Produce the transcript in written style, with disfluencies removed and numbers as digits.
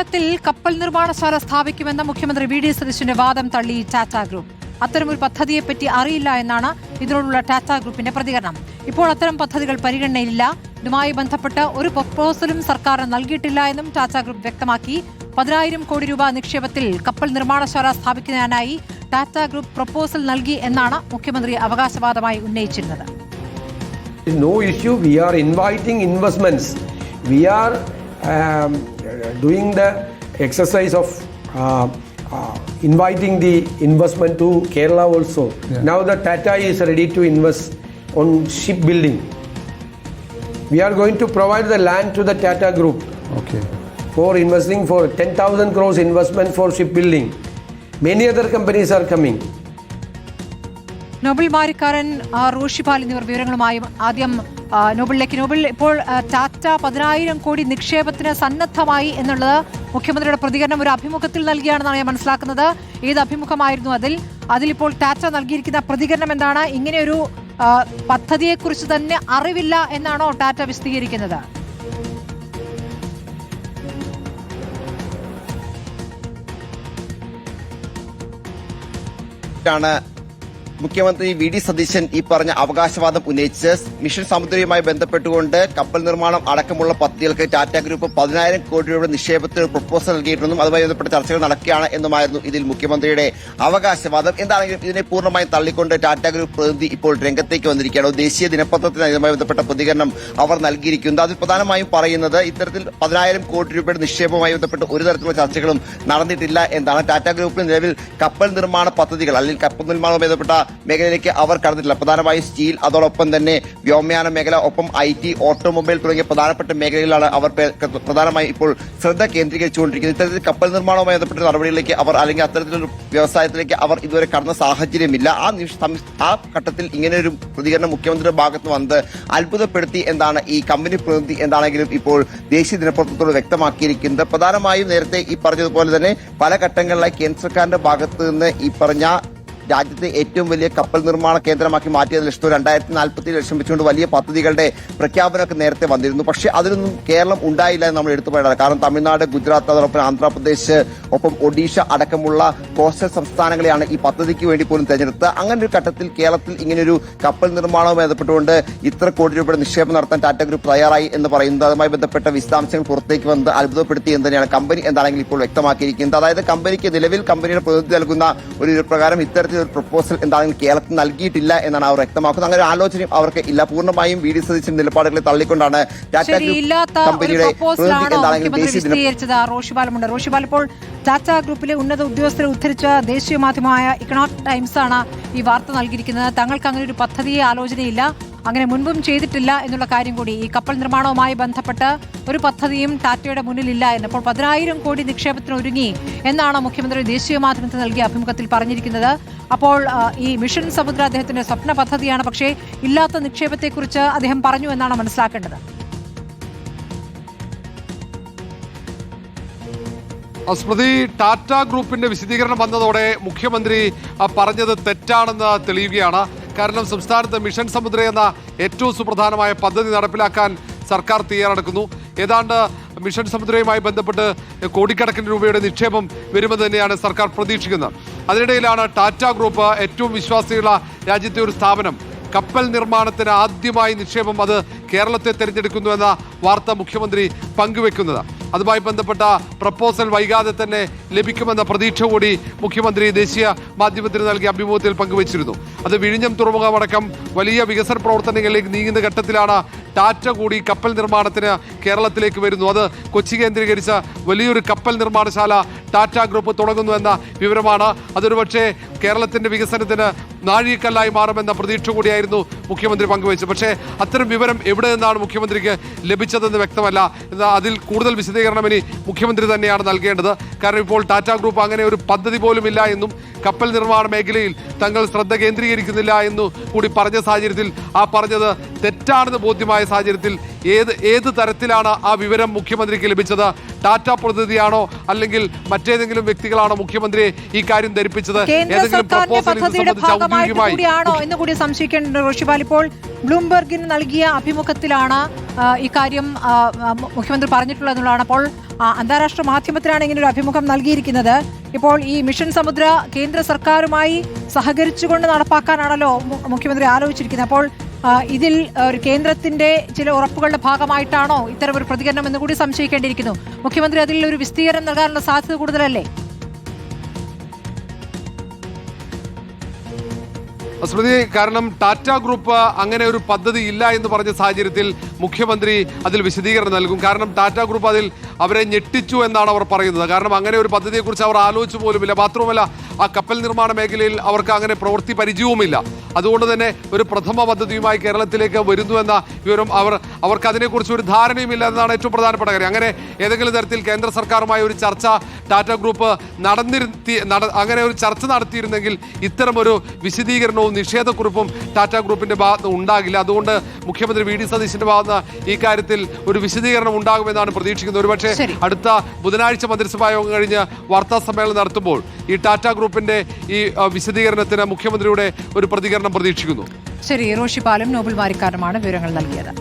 കേരളത്തിൽ കപ്പൽ നിർമ്മാണശാല സ്ഥാപിക്കുമെന്ന മുഖ്യമന്ത്രി വി ഡി സതീശന്റെ വാദം തള്ളി ടാറ്റ ഗ്രൂപ്പ്. അത്തരമൊരു പദ്ധതിയെപ്പറ്റി അറിയില്ല എന്നാണ് ഇതിനോടുള്ള ടാറ്റ ഗ്രൂപ്പിന്റെ പ്രതികരണം. ഇപ്പോൾ അത്തരം പദ്ധതികൾ പരിഗണനയിലില്ല. ഇതുമായി ബന്ധപ്പെട്ട് ഒരു പ്രപ്പോസലും സർക്കാർ നൽകിയിട്ടില്ല എന്നും ടാറ്റ ഗ്രൂപ്പ് വ്യക്തമാക്കി. 10,000 കോടി രൂപ നിക്ഷേപത്തിൽ കപ്പൽ നിർമ്മാണശാല സ്ഥാപിക്കുന്നതിനായി ടാറ്റ ഗ്രൂപ്പ് പ്രപ്പോസൽ നൽകി എന്നാണ് മുഖ്യമന്ത്രി അവകാശവാദമായി ഉന്നയിച്ചിരുന്നത്. No issue. We are inviting investments. We are doing the exercise of inviting the investment to Kerala also. Yeah. Now the Tata is ready to invest on shipbuilding. We are going to provide the land to the Tata Group. Okay. For investing for 10,000 crores investment for shipbuilding. Many other companies are coming. Noble Marikkaran Roshipal എന്നിവർ വിവരങ്ങളുമായും ആദ്യം നോബലിലേക്ക്. Nobel, ഇപ്പോൾ ടാറ്റ 10,000 കോടി നിക്ഷേപത്തിന് സന്നദ്ധമായി എന്നുള്ളത് മുഖ്യമന്ത്രിയുടെ പ്രതികരണം ഒരു അഭിമുഖത്തിൽ നൽകിയാണെന്നാണ് ഞാൻ മനസ്സിലാക്കുന്നത്. ഏത് അഭിമുഖമായിരുന്നു അതിലിപ്പോൾ ടാറ്റ നൽകിയിരിക്കുന്ന പ്രതികരണം എന്താണ്? ഇങ്ങനെയൊരു പദ്ധതിയെക്കുറിച്ച് തന്നെ അറിവില്ല എന്നാണോ ടാറ്റ വിശദീകരിക്കുന്നത്? മുഖ്യമന്ത്രി വി ഡി സതീശൻ ഈ പറഞ്ഞ അവകാശവാദം ഉന്നയിച്ച് മിഷൻ സമുദ്രയുമായി ബന്ധപ്പെട്ടുകൊണ്ട് കപ്പൽ നിർമ്മാണം അടക്കമുള്ള പദ്ധതികൾക്ക് ടാറ്റ ഗ്രൂപ്പ് 10,000 കോടി രൂപയുടെ നിക്ഷേപത്തിന് പ്രപ്പോസൽ നൽകിയിട്ടുണ്ടെന്നും അതുമായി ബന്ധപ്പെട്ട ചർച്ചകൾ നടക്കുകയാണ് എന്നുമായിരുന്നു ഇതിൽ മുഖ്യമന്ത്രിയുടെ അവകാശവാദം. എന്താണെങ്കിലും ഇതിനെ പൂർണ്ണമായും തള്ളിക്കൊണ്ട് ടാറ്റ ഗ്രൂപ്പ് പ്രതിനിധി ഇപ്പോൾ രംഗത്തേക്ക് വന്നിരിക്കുകയാണ്. ദേശീയ ദിനപത്രത്തിന് ഇതുമായി ബന്ധപ്പെട്ട പ്രതികരണം അവർ നൽകിയിരിക്കുന്നത്. അതിൽ പ്രധാനമായും പറയുന്നത് ഇത്തരത്തിൽ 10,000 കോടി രൂപയുടെ നിക്ഷേപവുമായി ബന്ധപ്പെട്ട് ഒരു തരത്തിലുള്ള ചർച്ചകളും നടന്നിട്ടില്ല എന്നാണ്. ടാറ്റ ഗ്രൂപ്പിന് നിലവിൽ കപ്പൽ നിർമ്മാണ പദ്ധതികൾ അല്ലെങ്കിൽ കപ്പൽ നിർമ്മാണവുമായി ബന്ധപ്പെട്ട മേഖലയിലേക്ക് അവർ കടന്നിട്ടില്ല. പ്രധാനമായും സ്റ്റീൽ, അതോടൊപ്പം തന്നെ വ്യോമയാന മേഖല, ഒപ്പം IT, ഓട്ടോമൊബൈൽ തുടങ്ങിയ പ്രധാനപ്പെട്ട മേഖലകളിലാണ് അവർ പ്രധാനമായും ഇപ്പോൾ ശ്രദ്ധ കേന്ദ്രീകരിച്ചുകൊണ്ടിരിക്കുന്നത്. ഇത്തരത്തിൽ കപ്പൽ നിർമ്മാണവുമായി ബന്ധപ്പെട്ട നടപടികളിലേക്ക് അവർ അല്ലെങ്കിൽ അത്തരത്തിലൊരു വ്യവസായത്തിലേക്ക് അവർ ഇതുവരെ കടന്ന സാഹചര്യമില്ല. ആ ഘട്ടത്തിൽ ഇങ്ങനെയൊരു പ്രതികരണം മുഖ്യമന്ത്രിയുടെ ഭാഗത്ത് വന്നത് അത്ഭുതപ്പെടുത്തി എന്നാണ് ഈ കമ്പനി പ്രതിനിധി എന്താണെങ്കിലും ഇപ്പോൾ ദേശീയ ദിനപത്രത്തോട് വ്യക്തമാക്കിയിരിക്കുന്നത്. പ്രധാനമായും നേരത്തെ ഈ പറഞ്ഞതുപോലെ തന്നെ പല ഘട്ടങ്ങളിലായി കേന്ദ്ര സർക്കാരിന്റെ ഭാഗത്ത് നിന്ന് ഈ പറഞ്ഞ രാജ്യത്തെ ഏറ്റവും വലിയ കപ്പൽ നിർമ്മാണ കേന്ദ്രമാക്കി മാറ്റിയത് ലക്ഷ്യത്തോടെ 2047 ലക്ഷം വെച്ചുകൊണ്ട് വലിയ പദ്ധതികളുടെ പ്രഖ്യാപനമൊക്കെ നേരത്തെ വന്നിരുന്നു. പക്ഷേ അതിലൊന്നും കേരളം ഉണ്ടായില്ല എന്ന് നമ്മൾ എടുത്തു പറയണം. കാരണം തമിഴ്നാട്, ഗുജറാത്ത്, അതോടൊപ്പം ആന്ധ്രാപ്രദേശ്, ഒപ്പം ഒഡീഷ അടക്കമുള്ള കോസ്റ്റൽ സംസ്ഥാനങ്ങളെയാണ് ഈ പദ്ധതിക്ക് വേണ്ടി പോലും തെരഞ്ഞെടുത്തത്. അങ്ങനെ ഒരു ഘട്ടത്തിൽ കേരളത്തിൽ ഇങ്ങനെയൊരു കപ്പൽ നിർമ്മാണവുമായി ബന്ധപ്പെട്ടുകൊണ്ട് ഇത്ര കോടി രൂപയുടെ നിക്ഷേപം നടത്താൻ ടാറ്റ ഗ്രൂപ്പ് തയ്യാറായി എന്ന് പറയുന്നത് അതുമായി ബന്ധപ്പെട്ട വിശദാംശങ്ങൾ പുറത്തേക്ക് വന്നത് അത്ഭുതപ്പെടുത്തി എന്ന് തന്നെയാണ് കമ്പനി എന്താണെങ്കിലും ഇപ്പോൾ വ്യക്തമാക്കിയിരിക്കുന്നത്. അതായത് കമ്പനിക്ക് നിലവിൽ കമ്പനിയുടെ പ്രതിനിധി നൽകുന്ന ഒരു പ്രകാരം ഇത്തരത്തിൽ ഒരു പ്രപ്പോസൽ എന്താണെങ്കിലും കേരളത്തിൽ നൽകിയിട്ടില്ല എന്നാണ് അവർ വ്യക്തമാക്കുന്നത്. അങ്ങനെ ഒരു ആലോചനയും അവർക്ക് ഇല്ല. പൂർണ്ണമായും വി ഡി സതീശൻ നിലപാടുകളെ തള്ളിക്കൊണ്ടാണ് ടാറ്റ ഗ്രൂപ്പ് കമ്പനിയുടെ റോഷിപാലമുണ്ട്. റോഷിപാൽ, ഇപ്പോൾ ടാറ്റ ഗ്രൂപ്പിലെ ഉന്നത ഉദ്യോഗസ്ഥരെ ഉദ്ധരിച്ച ദേശീയ മാധ്യമമായ ഇക്കണോമിക് ടൈംസ് ആണ് ഈ വാർത്ത നൽകിയിരിക്കുന്നത്. തങ്ങൾക്ക് അങ്ങനെ ഒരു പദ്ധതിയെ ആലോചനയില്ല, അങ്ങനെ മുൻപും ചെയ്തിട്ടില്ല എന്നുള്ള കാര്യം കൂടി. ഈ കപ്പൽ നിർമ്മാണവുമായി ബന്ധപ്പെട്ട് ഒരു പദ്ധതിയും ടാറ്റയുടെ മുന്നിലില്ല എന്ന്. അപ്പോൾ 10,000 കോടി നിക്ഷേപത്തിന് ഒരുങ്ങി എന്നാണ് മുഖ്യമന്ത്രി ദേശീയ മാധ്യമത്തിന് നൽകിയ അഭിമുഖത്തിൽ പറഞ്ഞിരിക്കുന്നത്. അപ്പോൾ ഈ മിഷൻ സമുദ്ര അദ്ദേഹത്തിന്റെ സ്വപ്ന പദ്ധതിയാണ്, പക്ഷേ ഇല്ലാത്ത നിക്ഷേപത്തെക്കുറിച്ച് അദ്ദേഹം പറഞ്ഞു എന്നാണ് മനസ്സിലാക്കേണ്ടത്. സ്മൃതി, ടാറ്റ ഗ്രൂപ്പിന്റെ വിശദീകരണം വന്നതോടെ മുഖ്യമന്ത്രി പറഞ്ഞത് തെറ്റാണെന്ന് തെളിയുകയാണ്. കാരണം സംസ്ഥാനത്ത് മിഷൻ സമുദ്ര എന്ന ഏറ്റവും സുപ്രധാനമായ പദ്ധതി നടപ്പിലാക്കാൻ സർക്കാർ തയ്യാറെടുക്കുന്നു. ഏതാണ്ട് മിഷൻ സമുദ്രയുമായി ബന്ധപ്പെട്ട് കോടിക്കണക്കിന് രൂപയുടെ നിക്ഷേപം വരുമെന്ന് തന്നെയാണ് സർക്കാർ പ്രതീക്ഷിക്കുന്നത്. അതിനിടയിലാണ് ടാറ്റ ഗ്രൂപ്പ്, ഏറ്റവും വിശ്വാസ്യതയുള്ള രാജ്യത്തെ ഒരു സ്ഥാപനം, കപ്പൽ നിർമ്മാണത്തിന് ആദ്യമായി നിക്ഷേപം അത് കേരളത്തെ തിരഞ്ഞെടുക്കുന്നു എന്ന വാർത്ത മുഖ്യമന്ത്രി പങ്കുവെക്കുന്നത്. അതുമായി ബന്ധപ്പെട്ട പ്രപ്പോസൽ വൈകാതെ തന്നെ ലഭിക്കുമെന്ന പ്രതീക്ഷ കൂടി മുഖ്യമന്ത്രി ദേശീയ മാധ്യമത്തിന് നൽകിയ അഭിമുഖത്തിൽ പങ്കുവച്ചിരുന്നു. അത് വിഴിഞ്ഞം തുറമുഖമടക്കം വലിയ വികസന പ്രവർത്തനങ്ങളിലേക്ക് നീങ്ങുന്ന ഘട്ടത്തിലാണ് ടാറ്റ കൂടി കപ്പൽ നിർമ്മാണത്തിന് കേരളത്തിലേക്ക് വരുന്നു. അത് കൊച്ചി കേന്ദ്രീകരിച്ച വലിയൊരു കപ്പൽ നിർമ്മാണശാല ടാറ്റ ഗ്രൂപ്പ് തുടങ്ങുന്നു എന്ന വിവരമാണ്. അതൊരു പക്ഷേ കേരളത്തിന്റെ വികസനത്തിന് നാഴികക്കല്ലായി മാറുമെന്ന പ്രതീക്ഷ കൂടിയായിരുന്നു മുഖ്യമന്ത്രി പങ്കുവച്ചത്. പക്ഷേ അത്തരം വിവരം എവിടെ നിന്നാണ് മുഖ്യമന്ത്രിക്ക് ലഭിച്ചതെന്ന് വ്യക്തമല്ല. എന്നാൽ അതിൽ കൂടുതൽ വിശദീകരണം ഇനി മുഖ്യമന്ത്രി തന്നെയാണ് നൽകേണ്ടത്. കാരണം ഇപ്പോൾ ടാറ്റ ഗ്രൂപ്പ് അങ്ങനെ ഒരു പദ്ധതി പോലും ഇല്ല എന്നും കപ്പൽ നിർമ്മാണ മേഖലയിൽ തങ്ങൾ ശ്രദ്ധ കേന്ദ്രീകരിക്കുന്നില്ല എന്നു കൂടി പറഞ്ഞ സാഹചര്യത്തിൽ ആ പറഞ്ഞത് തെറ്റാണെന്ന് ബോധ്യമായ സാഹചര്യത്തിൽ ഏത് തരത്തിലാണ് ആ വിവരം മുഖ്യമന്ത്രിക്ക് ലഭിച്ചത്? ടാറ്റ പ്രതിനിധിയാണോ അല്ലെങ്കിൽ മറ്റേതെങ്കിലും വ്യക്തികളാണോ മുഖ്യമന്ത്രിയെ ഈ കാര്യം ധരിപ്പിച്ചത്? ഏതെങ്കിലും ഭാഗമായിട്ടാണോ എന്ന് കൂടി സംശയിക്കേണ്ട റോഷിപാൽ. ഇപ്പോൾ ബ്ലൂംബെർഗിന് നൽകിയ അഭിമുഖത്തിലാണ് ഈ കാര്യം മുഖ്യമന്ത്രി പറഞ്ഞിട്ടുള്ളത് എന്നുള്ളതാണ്. അപ്പോൾ അന്താരാഷ്ട്ര മാധ്യമത്തിനാണ് ഇങ്ങനെ ഒരു അഭിമുഖം നൽകിയിരിക്കുന്നത്. ഇപ്പോൾ ഈ മിഷൻ സമുദ്ര കേന്ദ്ര സർക്കാരുമായി സഹകരിച്ചുകൊണ്ട് നടപ്പാക്കാനാണല്ലോ മുഖ്യമന്ത്രി ആലോചിച്ചിരിക്കുന്നത്. അപ്പോൾ ഇതിൽ ഒരു കേന്ദ്രത്തിന്റെ ചില ഉറപ്പുകളുടെ ഭാഗമായിട്ടാണോ ഇത്തരം ഒരു പ്രതികരണം എന്ന് കൂടി സംശയിക്കേണ്ടിയിരിക്കുന്നു. മുഖ്യമന്ത്രി അതിൽ ഒരു വിസ്തീർണം നൽകാനുള്ള സാധ്യത കൂടുതലല്ലേ? സ്മൃതി, കാരണം ടാറ്റ ഗ്രൂപ്പ് അങ്ങനെ ഒരു പദ്ധതി ഇല്ല എന്ന് പറഞ്ഞ സാഹചര്യത്തിൽ മുഖ്യമന്ത്രി അതിൽ വിശദീകരണം നൽകും. കാരണം ടാറ്റ ഗ്രൂപ്പ് അതിൽ അവരെ ഞെട്ടിച്ചു എന്നാണ് അവർ പറയുന്നത്. കാരണം അങ്ങനെ ഒരു പദ്ധതിയെക്കുറിച്ച് അവർ ആലോചിച്ചു പോലുമില്ല. മാത്രവുമല്ല, ആ കപ്പൽ നിർമ്മാണ മേഖലയിൽ അവർക്ക് അങ്ങനെ പ്രവൃത്തി പരിചയവുമില്ല. അതുകൊണ്ട് തന്നെ ഒരു പ്രഥമ പദ്ധതിയുമായി കേരളത്തിലേക്ക് വരുന്നു എന്ന വിവരം അവർക്ക് അതിനെക്കുറിച്ച് ഒരു ധാരണയുമില്ല എന്നതാണ് ഏറ്റവും പ്രധാനപ്പെട്ട കാര്യം. അങ്ങനെ ഏതെങ്കിലും തരത്തിൽ കേന്ദ്ര സർക്കാരുമായി ഒരു ചർച്ച ടാറ്റ ഗ്രൂപ്പ് അങ്ങനെ ഒരു ചർച്ച നടത്തിയിരുന്നെങ്കിൽ ഇത്തരം ഒരു വിശദീകരണവും നിഷേധക്കുറിപ്പും ടാറ്റ ഗ്രൂപ്പിന്റെ ഭാഗത്ത് ഉണ്ടാകില്ല. അതുകൊണ്ട് മുഖ്യമന്ത്രി വി ഡി സതീശന്റെ ഭാഗത്ത് ഈ കാര്യത്തിൽ ഒരു വിശദീകരണം ഉണ്ടാകുമെന്നാണ് പ്രതീക്ഷിക്കുന്നത്. ഒരുപക്ഷെ അടുത്ത ബുധനാഴ്ച മന്ത്രിസഭാ യോഗം കഴിഞ്ഞ് വാർത്താ സമ്മേളനം നടത്തുമ്പോൾ ഈ ടാറ്റ ഗ്രൂപ്പിന്റെ ഈ വിശദീകരണത്തിന് മുഖ്യമന്ത്രിയുടെ ഒരു പ്രതികരണം പ്രതീക്ഷിക്കുന്നു. ശരി, റോഷി പാലം, നോബൽ വാരിക്കാരനുമാണ് വിവരങ്ങൾ നൽകിയത്.